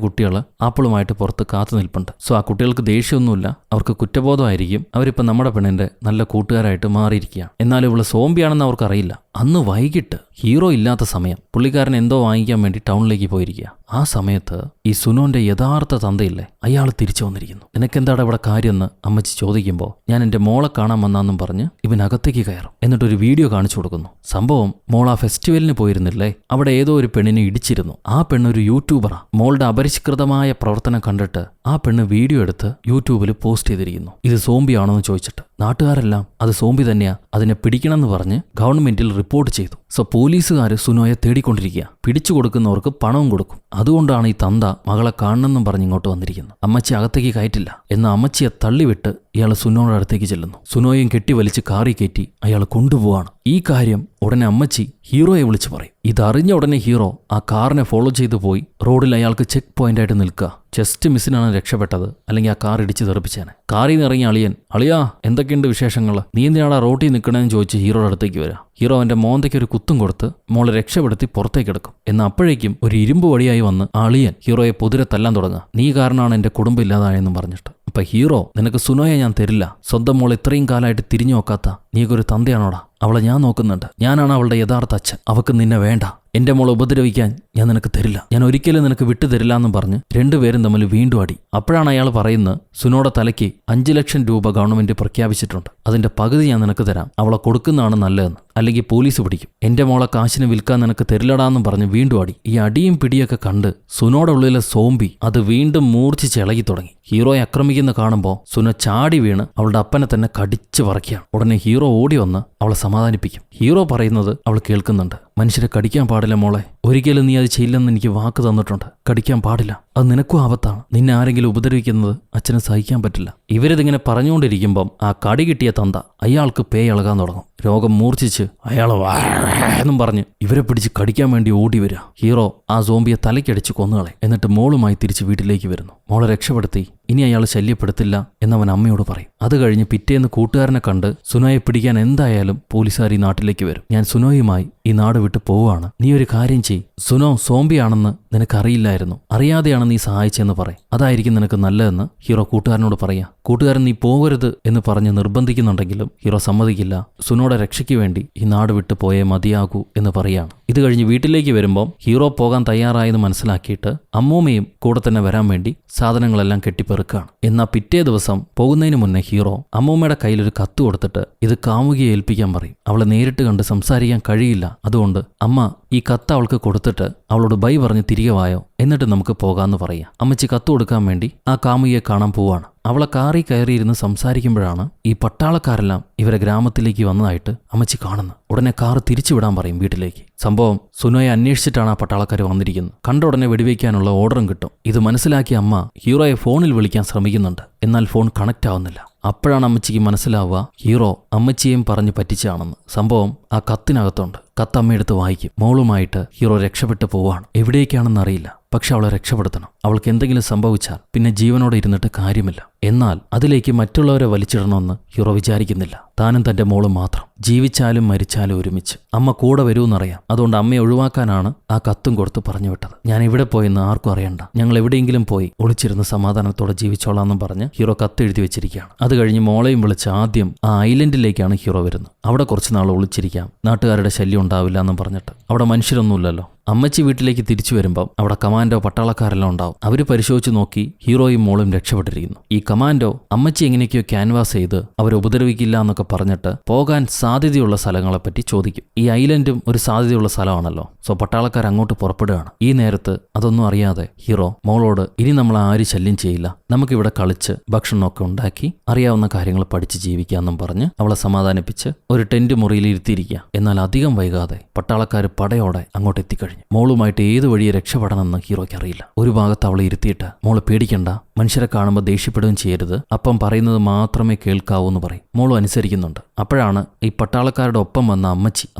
കുട്ടികൾ ആപ്പിളുമായിട്ട് പുറത്ത് കാത്തു നിൽപ്പുണ്ട്. സോ ആ കുട്ടികൾക്ക് ദേഷ്യമൊന്നുമില്ല, അവർക്ക് കുറ്റബോധമായിരിക്കും. അവരിപ്പോൾ നമ്മുടെ പെണ്ണിന്റെ നല്ല കൂട്ടുകാരായിട്ട് മാറിയിരിക്കുകയാണ്. എന്നാലും ഇവള് സോംബിയാണെന്ന് അവർക്കറിയില്ല. അന്ന് വൈകിട്ട് ഹീറോ ഇല്ലാത്ത സമയം പുള്ളിക്കാരൻ എന്തോ വാങ്ങിക്കാൻ വേണ്ടി ടൗണിലേക്ക് പോയിരിക്കുക. ആ സമയത്ത് ഈ സുനോന്റെ യഥാർത്ഥ തന്തയില്ലേ, അയാൾ തിരിച്ചു വന്നിരിക്കുന്നു. നിനക്കെന്താടാ ഇവിടെ കാര്യമെന്ന് അമ്മച്ചി ചോദിക്കുമ്പോൾ, ഞാൻ എൻ്റെ മോളെ കാണാൻ വന്നാന്നും പറഞ്ഞ് ഇവനകത്തേക്ക് കയറും. എന്നിട്ടൊരു വീഡിയോ കാണിച്ചു കൊടുക്കുന്നു. സംഭവം, മോൾ ആ ഫെസ്റ്റിവലിന് പോയിരുന്നില്ലേ, അവിടെ ഏതോ ഒരു പെണ്ണിനെ ഇടിച്ചിരുന്നു. ആ പെണ്ണൊരു യൂട്യൂബറാ. മോളുടെ അപരിഷ്കൃതമായ പ്രവർത്തനം കണ്ടിട്ട് ആ പെണ്ണ് വീഡിയോ എടുത്ത് യൂട്യൂബിൽ പോസ്റ്റ് ചെയ്തിരിക്കുന്നു. ഇത് സോംബിയാണോ എന്ന് ചോദിച്ചിട്ട് നാട്ടുകാരെല്ലാം അത് സോംബി തന്നെയാ, അതിനെ പിടിക്കണമെന്ന് പറഞ്ഞ് ഗവൺമെന്റിൽ റിപ്പോർട്ട് ചെയ്തു. സോ പോലീസുകാർ സുനോയെ തേടിക്കൊണ്ടിരിക്കുക. പിടിച്ചു കൊടുക്കുന്നവർക്ക് പണവും കൊടുക്കും. അതുകൊണ്ടാണ് ഈ തന്ത മകളെ കാണണമെന്നും പറഞ്ഞ് ഇങ്ങോട്ട് വന്നിരിക്കുന്നത്. അമ്മച്ചി അകത്തേക്ക് കയറ്റില്ല. എന്നാൽ അമ്മച്ചിയെ തള്ളിവിട്ട് ഇയാൾ സുനോയുടെ അടുത്തേക്ക് ചെല്ലുന്നു. സുനോയും കെട്ടിവലിച്ച് കാറി കയറ്റി അയാൾ കൊണ്ടുപോവാണ്. ഈ കാര്യം ഉടനെ അമ്മച്ചി ഹീറോയെ വിളിച്ച് പറയും. ഇതറിഞ്ഞ ഉടനെ ഹീറോ ആ കാറിനെ ഫോളോ ചെയ്തു പോയി റോഡിൽ അയാൾക്ക് ചെക്ക് പോയിന്റ് ആയിട്ട് നിൽക്കുക. ജസ്റ്റ് മിസ്സിനാണ് രക്ഷപ്പെട്ടത്, അല്ലെങ്കിൽ ആ കാർ ഇടിച്ച് തെറിപ്പിച്ചേനെ. കാറിൽ നിന്ന് ഇറങ്ങിയ അളിയൻ, അളിയാ എന്തൊക്കെയുണ്ട് വിശേഷങ്ങൾ, നീ എന്തിനാടാ റോട്ടിൽ നിൽക്കണമെന്ന് ചോദിച്ച് ഹീറോയുടെ അടുത്തേക്ക് വരാം. ഹീറോ അവന്റെ മോന്തയ്ക്ക് ഒരു കുത്തും കൊടുത്ത് മോളെ രക്ഷപ്പെടുത്തി പുറത്തേക്ക് എടുക്കും. എന്നാൽ അപ്പോഴേക്കും ഒരു ഇരുമ്പ് വടിയായി വന്ന് ആ അളിയൻ ഹീറോയെ പൊതിരെ തല്ലാൻ തുടങ്ങുക. നീ കാരണമാണ് എന്റെ കുടുംബം ഇല്ലാതായെന്നും പറഞ്ഞിട്ട്. അപ്പൊ ഹീറോ, നിനക്ക് സുനോയെ ഞാൻ തരില്ല, സ്വന്തം മോൾ ഇത്രയും കാലമായിട്ട് തിരിഞ്ഞു നോക്കാത്ത നീക്കൊരു തന്തയാണോടാ, അവളെ ഞാൻ നോക്കുന്നുണ്ട്, ഞാനാണ് അവളുടെ യഥാർത്ഥ അച്ഛൻ, അവക്ക് നിന്നെ വേണ്ട, എന്റെ മോളെ ഉപദ്രവിക്കാൻ ഞാൻ നിനക്ക് തരില്ല, ഞാൻ ഒരിക്കലും നിനക്ക് വിട്ടു തരില്ല എന്നും പറഞ്ഞ് രണ്ടുപേരും തമ്മിൽ വീണ്ടും അടി. അപ്പോഴാണ് അയാൾ പറയുന്നത്, സുനോയുടെ തലയ്ക്ക് 5 ലക്ഷം രൂപ ഗവൺമെന്റ് പ്രഖ്യാപിച്ചിട്ടുണ്ട്, അതിന്റെ പകുതി ഞാൻ നിനക്ക് തരാം, അവളെ കൊടുക്കുന്നതാണ് നല്ലതെന്ന്, അല്ലെങ്കിൽ പോലീസ് പിടിക്കും, എന്റെ മോളെ കാശിന് വിൽക്കാൻ നിനക്ക് തരില്ലടാന്നും പറഞ്ഞ് വീണ്ടും അടി. ഈ അടിയും പിടിയൊക്കെ കണ്ട് സുനോയുടെ ഉള്ളിലെ സോംബി അത് വീണ്ടും മൂർച്ഛിച്ച് ഇളകി തുടങ്ങി. ഹീറോയെ ആക്രമിക്കുന്ന കാണുമ്പോൾ സുന ചാടി വീണ് അവളുടെ അപ്പനെ തന്നെ കടിച്ചു പറക്കുകയാണ്. ഉടനെ ഹീറോ ഓടി വന്ന് അവളെ സമാധാനിപ്പിക്കും. ഹീറോ പറയുന്നത് അവൾ കേൾക്കുന്നുണ്ട്. മനുഷ്യരെ കടിക്കാൻ പാടില്ല മോളെ, ഒരിക്കലും നീ അത് ചെയ്യില്ലെന്ന് എനിക്ക് വാക്ക് തന്നിട്ടുണ്ട്, കടിക്കാൻ പാടില്ല, അത് നിനക്കും ആപത്താണ്, നിന്നെ ആരെങ്കിലും ഉപദ്രവിക്കുന്നത് അച്ഛന് സഹിക്കാൻ പറ്റില്ല. ഇവരിതിങ്ങനെ പറഞ്ഞുകൊണ്ടിരിക്കുമ്പം ആ കടി കിട്ടിയ തന്ത അയാൾക്ക് പേ ഇളകാൻ തുടങ്ങും. രോഗം മൂർച്ഛിച്ച് അയാൾ എന്നും പറഞ്ഞ് ഇവരെ പിടിച്ച് കടിക്കാൻ വേണ്ടി ഓടി വരിക. ഹീറോ ആ സോംബിയെ തലയ്ക്കടിച്ച് കൊന്നുകളെ. എന്നിട്ട് മോളുമായി തിരിച്ച് വീട്ടിലേക്ക് വരുന്നു. മോളെ രക്ഷപ്പെടുത്തി, ഇനി അയാൾ ശല്യപ്പെടുത്തില്ല എന്നവൻ അമ്മയോട് പറയും. അത് കഴിഞ്ഞ് പിറ്റേന്ന് കൂട്ടുകാരനെ കണ്ട് സുനോയെ പിടിക്കാൻ എന്തായാലും പോലീസുകാർ ഈ നാട്ടിലേക്ക് വരും. ഞാൻ സുനോയുമായി ഈ നാട് വിട്ട് പോവുകയാണ്, നീ ഒരു കാര്യം ചെയ്, സുനോ സോംബിയാണെന്ന് നിനക്കറിയില്ലായിരുന്നു, അറിയാതെയാണ് നീ സഹായിച്ചെന്ന് പറയും, അതായിരിക്കും നിനക്ക് നല്ലതെന്ന് ഹീറോ കൂട്ടുകാരനോട് പറയാ. കൂട്ടുകാരൻ നീ പോകരുത് എന്ന് പറഞ്ഞ് നിർബന്ധിക്കുന്നുണ്ടെങ്കിലും ഹീറോ സമ്മതിക്കില്ല. സുനോയുടെ രക്ഷയ്ക്ക് വേണ്ടി ഈ നാട് വിട്ട് പോയേ മതിയാകൂ എന്ന് പറയാണ്. ഇത് കഴിഞ്ഞ് വീട്ടിലേക്ക് വരുമ്പോൾ ഹീറോ പോകാൻ തയ്യാറായെന്ന് മനസ്സിലാക്കിയിട്ട് അമ്മൂമ്മയും കൂടെ തന്നെ വരാൻ വേണ്ടി സാധനങ്ങളെല്ലാം കെട്ടിപ്പെറുക്കാണ്. എന്നാൽ പിറ്റേ ദിവസം പോകുന്നതിന് മുന്നേ ഹീറോ അമ്മൂമ്മയുടെ കയ്യിലൊരു കത്ത് കൊടുത്തിട്ട് ഇത് കാമുകിയെ ഏൽപ്പിക്കാൻ പറയും. അവളെ നേരിട്ട് കണ്ട് സംസാരിക്കാൻ കഴിയില്ല, അതുകൊണ്ട് അമ്മ ഈ കത്ത് അവൾക്ക് കൊടുത്തിട്ട് അവളോട് ബൈ പറഞ്ഞ് തിരികെ വായോ, എന്നിട്ട് നമുക്ക് പോകാമെന്ന് പറയാം. അമ്മച്ചി കത്ത് കൊടുക്കാൻ വേണ്ടി ആ കാമുകിയെ കാണാൻ പോവാണ്. അവളെ കാറി കയറിയിരുന്ന് സംസാരിക്കുമ്പോഴാണ് ഈ പട്ടാളക്കാരെല്ലാം ഇവരെ ഗ്രാമത്തിലേക്ക് വന്നതായിട്ട് അമ്മച്ചി കാണുന്നത്. ഉടനെ കാറ് തിരിച്ചുവിടാൻ പറയും വീട്ടിലേക്ക്. സംഭവം സുനോയെ അന്വേഷിച്ചിട്ടാണ് ആ പട്ടാളക്കാർ വന്നിരിക്കുന്നത്. കണ്ട ഉടനെ വെടിവെക്കാനുള്ള ഓർഡറും കിട്ടും. ഇത് മനസ്സിലാക്കിയ അമ്മ ഹീറോയെ ഫോണിൽ വിളിക്കാൻ ശ്രമിക്കുന്നുണ്ട്. എന്നാൽ ഫോൺ കണക്റ്റ് ആവുന്നില്ല. അപ്പോഴാണ് അമ്മച്ചിക്ക് മനസ്സിലാവുക ഹീറോ അമ്മച്ചിയെയും പറഞ്ഞ് പറ്റിച്ചാണെന്ന്. സംഭവം ആ കത്തിനകത്തുണ്ട്. കത്ത് അമ്മയെടുത്ത് വായിക്കും. മോളുമായിട്ട് ഹീറോ രക്ഷപ്പെട്ടു പോവാണ്. എവിടേക്കാണെന്ന് അറിയില്ല, പക്ഷെ അവളെ രക്ഷപ്പെടുത്തണം. അവൾക്ക് എന്തെങ്കിലും സംഭവിച്ചാൽ പിന്നെ ജീവനോടെ ഇരുന്നിട്ട് കാര്യമില്ല. എന്നാൽ അതിലേക്ക് മറ്റുള്ളവരെ വലിച്ചിടണമെന്ന് ഹീറോ വിചാരിക്കുന്നില്ല. താനും തന്റെ മോളും മാത്രം, ജീവിച്ചാലും മരിച്ചാലും ഒരുമിച്ച്. അമ്മ കൂടെ വരുമെന്നറിയാം, അതുകൊണ്ട് അമ്മയെ ഒഴിവാക്കാനാണ് ആ കത്തും കൊടുത്ത് പറഞ്ഞു വിട്ടത്. ഞാൻ എവിടെ പോയെന്ന് ആർക്കും അറിയണ്ട, ഞങ്ങൾ എവിടെയെങ്കിലും പോയി ഒളിച്ചിരുന്ന് സമാധാനത്തോടെ ജീവിച്ചോളാന്നും പറഞ്ഞ് ഹീറോ കത്ത് എഴുതി വെച്ചിരിക്കുകയാണ്. അത് കഴിഞ്ഞ് മോളെയും വിളിച്ച് ആദ്യം ആ ഐലൻഡിലേക്കാണ് ഹീറോ വരുന്നത്. അവിടെ കുറച്ച് നാൾ ഒളിച്ചിരിക്കാം, നാട്ടുകാരുടെ ശല്യം ഉണ്ടാവില്ല എന്നും പറഞ്ഞിട്ട്. അവിടെ മനുഷ്യരൊന്നുമില്ലല്ലോ. അമ്മച്ചി വീട്ടിലേക്ക് തിരിച്ചു വരുമ്പം അവിടെ കമാൻഡോ പട്ടാളക്കാരെല്ലാം ഉണ്ടാവും. അവർ പരിശോധിച്ച് നോക്കി ഹീറോയും മോളും രക്ഷപ്പെട്ടിരിക്കുന്നു. ഈ കമാൻഡോ അമ്മച്ചി എങ്ങനെയൊക്കെയോ ക്യാൻവാസ് ചെയ്ത് അവരെ ഉപദ്രവിക്കില്ല എന്നൊക്കെ പറഞ്ഞിട്ട് പോകാൻ സാധ്യതയുള്ള സ്ഥലങ്ങളെപ്പറ്റി ചോദിക്കും. ഈ ഐലൻഡും ഒരു സാധ്യതയുള്ള സ്ഥലമാണല്ലോ. സോ പട്ടാളക്കാർ അങ്ങോട്ട് പുറപ്പെടുകയാണ്. ഈ നേരത്ത് അതൊന്നും അറിയാതെ ഹീറോ മോളോട് ഇനി നമ്മൾ ആരും ശല്യം ചെയ്യില്ല, നമുക്കിവിടെ കളിച്ച് ഭക്ഷണമൊക്കെ ഉണ്ടാക്കി അറിയാവുന്ന കാര്യങ്ങൾ പഠിച്ച് ജീവിക്കാമെന്നും പറഞ്ഞ് അവളെ സമാധാനിപ്പിച്ച് ഒരു ടെന്റ് മുറിയിൽ ഇരുത്തിയിരിക്കുക. എന്നാൽ അധികം വൈകാതെ പട്ടാളക്കാർ പടയോടെ അങ്ങോട്ട് എത്തിക്കഴിഞ്ഞു. മോളുമായിട്ട് ഏത് വഴിയെ രക്ഷപ്പെടണമെന്ന് ഹീറോയ്ക്ക് അറിയില്ല. ഒരു ഭാഗത്ത് അവളെ ഇരുത്തിയിട്ട് മോള് പേടിക്കണ്ട, മനുഷ്യരെ കാണുമ്പോൾ ദേഷ്യപ്പെടുകയും ചെയ്യരുത്, അപ്പം പറയുന്നത് മാത്രമേ കേൾക്കാവൂ എന്ന് പറയും. മോളും അനുസരിക്കുന്നുണ്ട്. അപ്പോഴാണ് ഈ പട്ടാളക്കാരുടെ ഒപ്പം വന്ന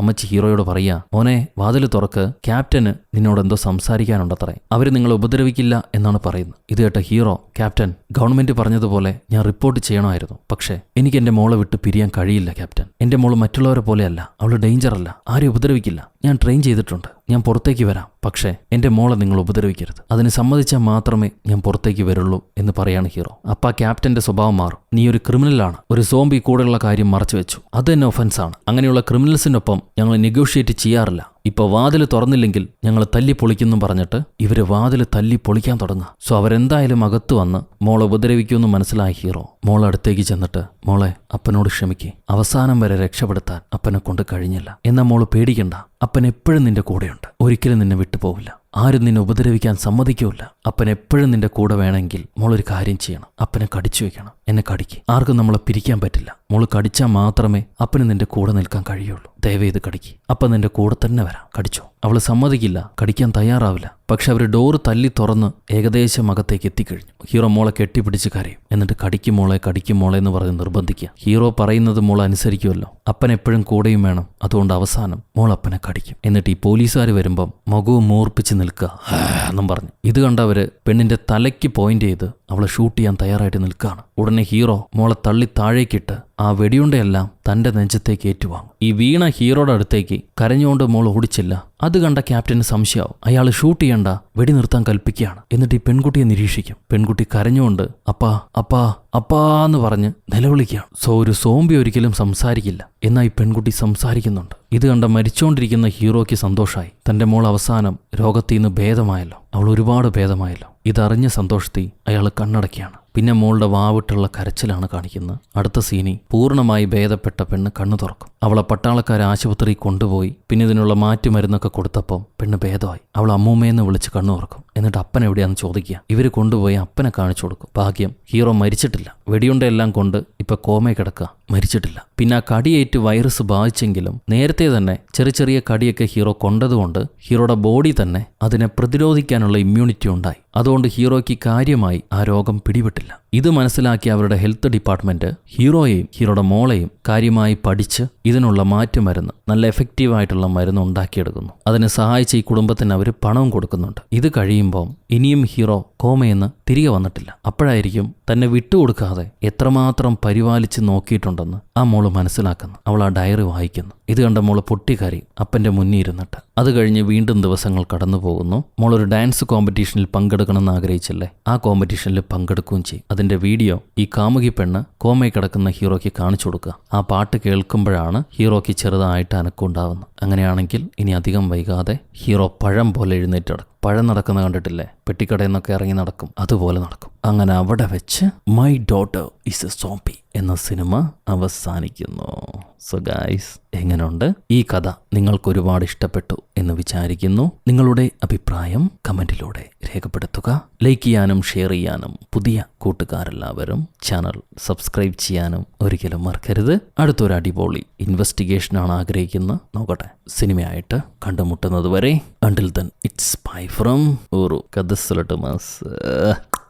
അമ്മച്ചി ഹീറോയോട് പറയാ, മോനെ വാതിൽ തുറക്ക്, ക്യാപ്റ്റന് നിന്നോട് എന്തോ സംസാരിക്കാനുണ്ടത്രേ, അവര് നിങ്ങളെ ഉപദ്രവിക്കില്ല എന്നാണ് പറയുന്നത്. ഇത് കേട്ട ഹീറോ, ക്യാപ്റ്റൻ ഗവൺമെന്റ് പറഞ്ഞതുപോലെ ഞാൻ റിപ്പോർട്ട് ചെയ്യണമായിരുന്നു, പക്ഷേ എനിക്ക് എന്റെ മോളെ വിട്ട് പിരിയാൻ കഴിയില്ല ക്യാപ്റ്റൻ. എന്റെ മോള് മറ്റുള്ളവരെ പോലെയല്ല, അവള് ഡേഞ്ചർ അല്ല, ആരും ഉപദ്രവിക്കില്ല, ഞാൻ ട്രെയിൻ ചെയ്തിട്ടുണ്ട്, ഞാൻ പുറത്തേക്ക് വരാം, പക്ഷേ എന്റെ മോളെ നിങ്ങൾ ഉപദ്രവിക്കരുത്, അതിന് സമ്മതിച്ചാൽ മാത്രമേ ഞാൻ പുറത്തേക്ക് വരുള്ളൂ എന്ന് പറയാണ് ഹീറോ. അപ്പ ക്യാപ്റ്റന്റെ സ്വഭാവം മാറും. നീ ഒരു ക്രിമിനലാണ്, ഒരു സോംബി കൂടെയുള്ള കാര്യം മറച്ചു വെച്ചു, അത് തന്നെ ഒഫൻസാണ്, അങ്ങനെയുള്ള ക്രിമിനൽസിനൊപ്പം ഞങ്ങൾ നെഗോഷിയേറ്റ് ചെയ്യാറില്ല, ഇപ്പൊ വാതിൽ തുറന്നില്ലെങ്കിൽ ഞങ്ങൾ തല്ലി പൊളിക്കുന്നും പറഞ്ഞിട്ട് ഇവര് വാതിൽ തല്ലി പൊളിക്കാൻ തുടങ്ങുക. സോ അവരെന്തായാലും അകത്തു വന്ന് മോളെ ഉപദ്രവിക്കുമെന്ന് മനസ്സിലായ ഹീറോ മോളെ അടുത്തേക്ക് ചെന്നിട്ട്, മോളെ അപ്പനോട് ക്ഷമിക്കേ, അവസാനം വരെ രക്ഷപ്പെടുത്താൻ അപ്പനെ കൊണ്ട് കഴിഞ്ഞില്ല, എന്നാ മോള് പേടിക്കണ്ട, അപ്പൻ എപ്പോഴും നിന്റെ കൂടെയുണ്ട്, ഒരിക്കലും നിന്നെ വിട്ടുപോകില്ല, ആരും നിന്നെ ഉപദ്രവിക്കാൻ സമ്മതിക്കൂല, അപ്പൻ എപ്പോഴും നിന്റെ കൂടെ വേണമെങ്കിൽ മോളൊരു കാര്യം ചെയ്യണം, അപ്പനെ കടിച്ചു വെക്കണം, എന്നെ കടിക്ക്, ആർക്കും നമ്മളെ പിരിക്കാൻ പറ്റില്ല, മോള് കടിച്ചാൽ മാത്രമേ അപ്പന് നിന്റെ കൂടെ നിൽക്കാൻ കഴിയുള്ളൂ, ദയവേത് കടിക്ക്, അപ്പൻ നിന്റെ കൂടെ തന്നെ വരാം, കടിച്ചോ. അവള് സമ്മതിക്കില്ല, കടിക്കാൻ തയ്യാറാവില്ല. പക്ഷെ അവർ ഡോറ് തല്ലി തുറന്ന് ഏകദേശം അകത്തേക്ക് എത്തിക്കഴിഞ്ഞു. ഹീറോ മോളെ കെട്ടിപ്പിടിച്ച് കരയും. എന്നിട്ട് കടിക്കും മോളെ എന്ന് പറഞ്ഞ് നിർബന്ധിക്കുക. ഹീറോ പറയുന്നത് മോൾ അനുസരിക്കുമല്ലോ, അപ്പൻ എപ്പോഴും കൂടെയും വേണം, അതുകൊണ്ട് അവസാനം മോൾ അപ്പനെ കടിക്കും. എന്നിട്ട് ഈ പോലീസുകാർ വരുമ്പം മുഖവും മൂർപ്പിച്ച് നിൽക്കുക എന്നും പറഞ്ഞു. ഇത് കണ്ടവര് പെണ്ണിന്റെ തലയ്ക്ക് പോയിന്റ് ചെയ്ത് അവളെ ഷൂട്ട് ചെയ്യാൻ തയ്യാറായിട്ട് നിൽക്കുകയാണ്. ഉടനെ ഹീറോ മോളെ തള്ളി താഴേക്കിട്ട് ആ വെടിയുണ്ടയെല്ലാം തന്റെ നെഞ്ചത്തേക്ക് ഏറ്റുവാങ്ങും. ഈ വീണ ഹീറോയുടെ അടുത്തേക്ക് കരഞ്ഞുകൊണ്ട് മോൾ ഓടിച്ചില്ല. അത് കണ്ട ക്യാപ്റ്റന് സംശയമാവും. അയാൾ ഷൂട്ട് ചെയ്യണ്ട, വെടി നിർത്താൻ കൽപ്പിക്കുകയാണ്. എന്നിട്ട് ഈ പെൺകുട്ടിയെ നിരീക്ഷിക്കും. പെൺകുട്ടി കരഞ്ഞുകൊണ്ട് അപ്പാ അപ്പാ അപ്പാന്ന് പറഞ്ഞ് നിലവിളിക്കുകയാണ്. സോ ഒരു സോംബി ഒരിക്കലും സംസാരിക്കില്ല, എന്നാൽ ഈ പെൺകുട്ടി സംസാരിക്കുന്നുണ്ട്. ഇത് കണ്ട മരിച്ചുകൊണ്ടിരിക്കുന്ന ഹീറോയ്ക്ക് സന്തോഷമായി. തന്റെ മോൾ അവസാനം രോഗത്തിൽ നിന്ന് ഭേദമായല്ലോ, അവൾ ഒരുപാട് ഭേദമായല്ലോ. ഇതറിഞ്ഞ സന്തോഷത്തിൽ അയാൾ കണ്ണടക്കിയാണ്. പിന്നെ മോളുടെ വാവിട്ടുള്ള കരച്ചിലാണ് കാണിക്കുന്നത്. അടുത്ത സീനി പൂർണ്ണമായി ഭേദപ്പെട്ട പെണ്ണ് കണ്ണു തുറക്കും. അവളെ പട്ടാളക്കാർ ആശുപത്രിയിൽ കൊണ്ടുപോയി പിന്നെ ഇതിനുള്ള മാറ്റുമരുന്നൊക്കെ കൊടുത്തപ്പം പെണ്ണ് ഭേദമായി. അവൾ അമ്മൂമ്മയെന്ന് വിളിച്ച് കണ്ണു തുറക്കും. എന്നിട്ട് അപ്പൻ എവിടെയാണെന്ന് ചോദിക്കുക. ഇവര് കൊണ്ടുപോയി അപ്പനെ കാണിച്ചു കൊടുക്കും. ഭാഗ്യം, ഹീറോ മരിച്ചിട്ടില്ല. വെടിയുണ്ടെല്ലാം കൊണ്ട് ഇപ്പൊ കോമയെ കിടക്കുക, മരിച്ചിട്ടില്ല. പിന്നെ ആ കടിയേറ്റ് വൈറസ് ബാധിച്ചെങ്കിലും നേരത്തെ തന്നെ ചെറിയ ചെറിയ കടിയൊക്കെ ഹീറോ കൊണ്ടതുകൊണ്ട് ഹീറോയുടെ ബോഡി തന്നെ അതിനെ പ്രതിരോധിക്കാനുള്ള ഇമ്മ്യൂണിറ്റി ഉണ്ടായി. അതുകൊണ്ട് ഹീറോയ്ക്ക് കാര്യമായി ആ രോഗം പിടിപെട്ടില്ല. ഇത് മനസ്സിലാക്കി അവരുടെ ഹെൽത്ത് ഡിപ്പാർട്ട്മെന്റ് ഹീറോയെയും ഹീറോയുടെ മോളെയും കാര്യമായി പഠിച്ച് ഇതിനുള്ള മാറ്റുമരുന്ന്, നല്ല എഫക്റ്റീവായിട്ടുള്ള മരുന്ന് ഉണ്ടാക്കിയെടുക്കുന്നു. അതിനെ സഹായിച്ച ഈ കുടുംബത്തിന് അവർ പണവും കൊടുക്കുന്നുണ്ട്. ഇത് കഴിയുമ്പോൾ ഇനിയും ഹീറോ കോമയെന്ന് തിരികെ വന്നിട്ടില്ല. അപ്പോഴായിരിക്കും തന്നെ വിട്ടുകൊടുക്കാതെ എത്രമാത്രം പരിപാലിച്ച് നോക്കിയിട്ടുണ്ടെന്ന് ആ മോള് മനസ്സിലാക്കുന്നു. അവൾ ആ ഡയറി വായിക്കുന്നു. ഇത് കണ്ട മോള് പൊട്ടിക്കരയും അപ്പൻ്റെ മുന്നിൽ ഇരുന്നിട്ട്. അത് കഴിഞ്ഞ് വീണ്ടും ദിവസങ്ങൾ കടന്നു പോകുന്നു. മോളൊരു ഡാൻസ് കോമ്പറ്റീഷനിൽ പങ്കെടുക്കണമെന്ന് ആഗ്രഹിച്ചില്ലേ, ആ കോമ്പറ്റീഷനിൽ പങ്കെടുക്കുകയും ചെയ്യും. അതിന്റെ വീഡിയോ ഈ കാമുകി പെണ്ണ് കോമയിൽ കിടക്കുന്ന ഹീറോയ്ക്ക് കാണിച്ചു കൊടുക്കുക. ആ പാട്ട് കേൾക്കുമ്പോഴാണ് ഹീറോയ്ക്ക് ചെറുതായിട്ട് അനക്കമുണ്ടാവുന്നത്. അങ്ങനെയാണെങ്കിൽ ഇനി അധികം വൈകാതെ ഹീറോ പഴം പോലെ എഴുന്നേറ്റ് നടക്കും. പഴം നടക്കുന്ന കണ്ടിട്ടില്ലേ, പെട്ടിക്കടയിൽ നിന്നൊക്കെ ഇറങ്ങി നടക്കും, അതുപോലെ നടക്കും. അങ്ങനെ അവിടെ വെച്ച് my daughter is A zombie എന്ന സിനിമ അവസാനിക്കുന്നു. സോ ഗൈസ്, എങ്ങനെയുണ്ട് ഈ കഥ? നിങ്ങൾക്ക് ഒരുപാട് ഇഷ്ടപ്പെട്ടു എന്ന് വിചാരിക്കുന്നു. നിങ്ങളുടെ അഭിപ്രായം കമന്റിലൂടെ രേഖപ്പെടുത്തുക. ലൈക്ക് ചെയ്യാനും ഷെയർ ചെയ്യാനും പുതിയ കൂട്ടുകാരെല്ലാവരും ചാനൽ സബ്സ്ക്രൈബ് ചെയ്യാനും ഒരിക്കലും മറക്കരുത്. അടുത്തൊരു അടിപൊളി ഇൻവെസ്റ്റിഗേഷനാണ് ആഗ്രഹിക്കുന്നത്. നോക്കട്ടെ, സിനിമയായിട്ട് കണ്ടുമുട്ടുന്നത് വരെ until then it's bye from ഊറു. കഥ